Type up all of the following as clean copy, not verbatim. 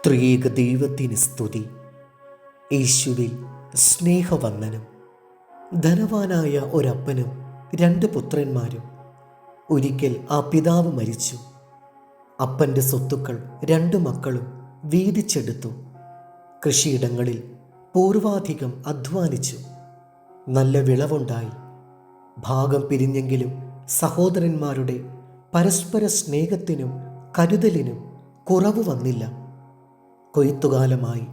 ത്രിയേക ദൈവത്തിന് സ്തുതി. യേശുവിൽ സ്നേഹവന്ദനം. ധനവാനായ ഒരപ്പനും 2 പുത്രന്മാരും. ഒരിക്കൽ ആ പിതാവ് മരിച്ചു. അപ്പൻ്റെ സ്വത്തുക്കൾ 2 മക്കളും വീതിച്ചെടുത്തു. കൃഷിയിടങ്ങളിൽ പൂർവാധികം അധ്വാനിച്ചു. നല്ല വിളവുണ്ടായി. ഭാഗം പിരിഞ്ഞെങ്കിലും സഹോദരന്മാരുടെ പരസ്പര സ്നേഹത്തിനും കരുതലിനും കുറവ് വന്നില്ല. കൊയ്ത്തുകാലമായി.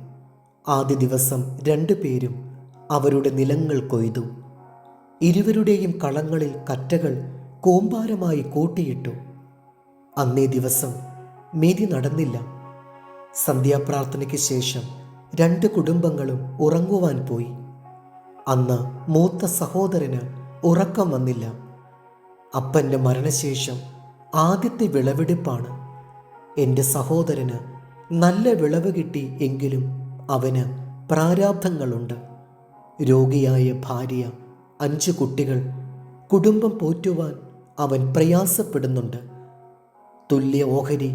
ആദ്യ ദിവസം 2 പേരും അവരുടെ നിലങ്ങൾ കൊയ്തു. ഇരുവരുടെയും കളങ്ങളിൽ കറ്റകൾ കൂമ്പാരമായി കൂട്ടിയിട്ടു. അന്നേ ദിവസം മെതി നടന്നില്ല. സന്ധ്യാപ്രാർത്ഥനയ്ക്ക് ശേഷം 2 കുടുംബങ്ങളും ഉറങ്ങുവാൻ പോയി. അന്ന് മൂത്ത സഹോദരന് ഉറക്കം വന്നില്ല. അപ്പൻ്റെ മരണശേഷം ആദ്യത്തെ വിളവെടുപ്പാണ്. എൻ്റെ സഹോദരന് നല്ല വിളവ് കിട്ടി എങ്കിലും അവന് പ്രാരാബ്ധങ്ങളുണ്ട്. രോഗിയായ ഭാര്യ, 5 കുട്ടികൾ, കുടുംബം പോറ്റുവാൻ അവൻ പ്രയാസപ്പെടുന്നുണ്ട്. തുല്യ ഓഹരി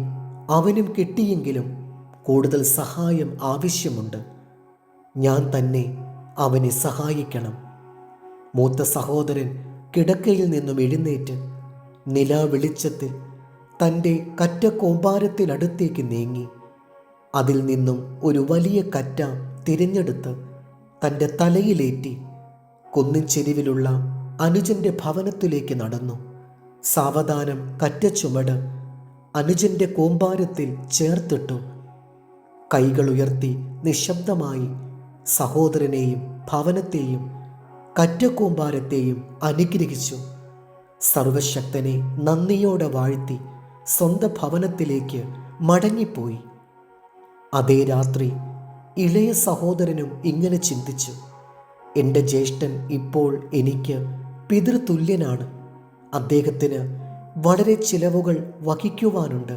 അവനും കിട്ടിയെങ്കിലും കൂടുതൽ സഹായം ആവശ്യമുണ്ട്. ഞാൻ തന്നെ അവനെ സഹായിക്കണം. മൂത്ത സഹോദരൻ കിടക്കയിൽ നിന്നും എഴുന്നേറ്റ് നിലാവെളിച്ചത്തിൽ തൻ്റെ കറ്റക്കൂമ്പാരത്തിനടുത്തേക്ക് നീങ്ങി. അതിൽ നിന്നും ഒരു വലിയ കറ്റ തിരഞ്ഞെടുത്ത് തൻ്റെ തലയിലേറ്റി കുന്നിൻ ചെരിവിലുള്ള അനുജൻ്റെ ഭവനത്തിലേക്ക് നടന്നു. സാവധാനം കറ്റ ചുമട് അനുജൻ്റെ കൂമ്പാരത്തിൽ ചേർത്തിട്ടു. കൈകൾ ഉയർത്തി നിശബ്ദമായി സഹോദരനെയും ഭവനത്തെയും കറ്റക്കൂമ്പാരത്തെയും അനുഗ്രഹിച്ചു. സർവശക്തനെ നന്ദിയോടെ വാഴ്ത്തി സ്വന്തം ഭവനത്തിലേക്ക് മടങ്ങിപ്പോയി. അതേ രാത്രി ഇളയ സഹോദരനും ഇങ്ങനെ ചിന്തിച്ചു: എൻ്റെ ജ്യേഷ്ഠൻ ഇപ്പോൾ എനിക്ക് പിതൃതുല്യനാണ്. അദ്ദേഹത്തിന് വളരെ ചിലവുകൾ വഹിക്കുവാനുണ്ട്.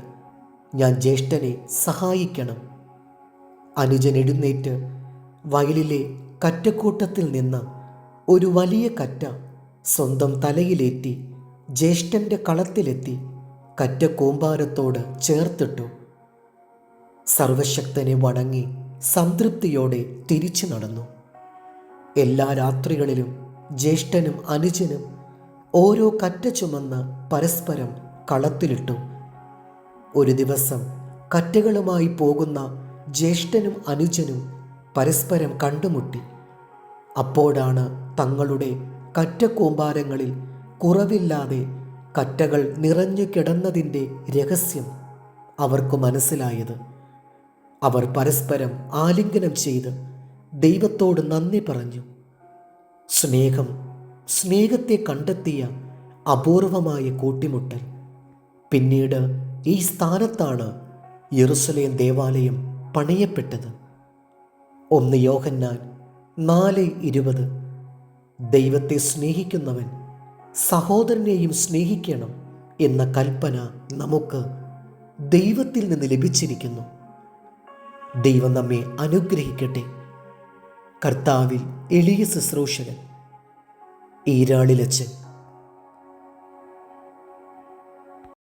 ഞാൻ ജ്യേഷ്ഠനെ സഹായിക്കണം. അനുജൻ എഴുന്നേറ്റ് വയലിലെ കറ്റക്കൂട്ടത്തിൽ നിന്ന് ഒരു വലിയ കറ്റ സ്വന്തം തലയിലേറ്റി ജ്യേഷ്ഠൻ്റെ കളത്തിലെത്തി കറ്റക്കൂമ്പാരത്തോട് ചേർത്തിട്ടു. സർവശക്തനെ വണങ്ങി സംതൃപ്തിയോടെ തിരിച്ചു നടന്നു. എല്ലാ രാത്രികളിലും ജ്യേഷ്ഠനും അനുജനും ഓരോ കറ്റ ചുമന്ന് പരസ്പരം കളത്തിലിട്ടു. ഒരു ദിവസം കറ്റകളുമായി പോകുന്ന ജ്യേഷ്ഠനും അനുജനും പരസ്പരം കണ്ടുമുട്ടി. അപ്പോഴാണ് തങ്ങളുടെ കറ്റക്കൂമ്പാരങ്ങളിൽ കുറവില്ലാതെ കറ്റകൾ നിറഞ്ഞു കിടന്നതിൻ്റെ രഹസ്യം അവർക്ക് മനസ്സിലായത്. അവർ പരസ്പരം ആലിംഗനം ചെയ്ത് ദൈവത്തോട് നന്ദി പറഞ്ഞു. സ്നേഹത്തെ കണ്ടെത്തിയ അപൂർവമായ കൂട്ടിമുട്ടൽ. പിന്നീട് ഈ സ്ഥാനത്താണ് യെരുശലേം ദേവാലയം പണിയപ്പെട്ടത്. 1 യോഹന്നാൻ 4:20. ദൈവത്തെ സ്നേഹിക്കുന്നവൻ സഹോദരനെയും സ്നേഹിക്കണം എന്ന കൽപ്പന നമുക്ക് ദൈവത്തിൽ നിന്ന് ലഭിച്ചിരിക്കുന്നു. ദൈവം നമ്മെ അനുഗ്രഹിക്കട്ടെ. കർത്താവിൽ എളിയ ശുശ്രൂഷകൻ ഈരാളിലച്ചൻ.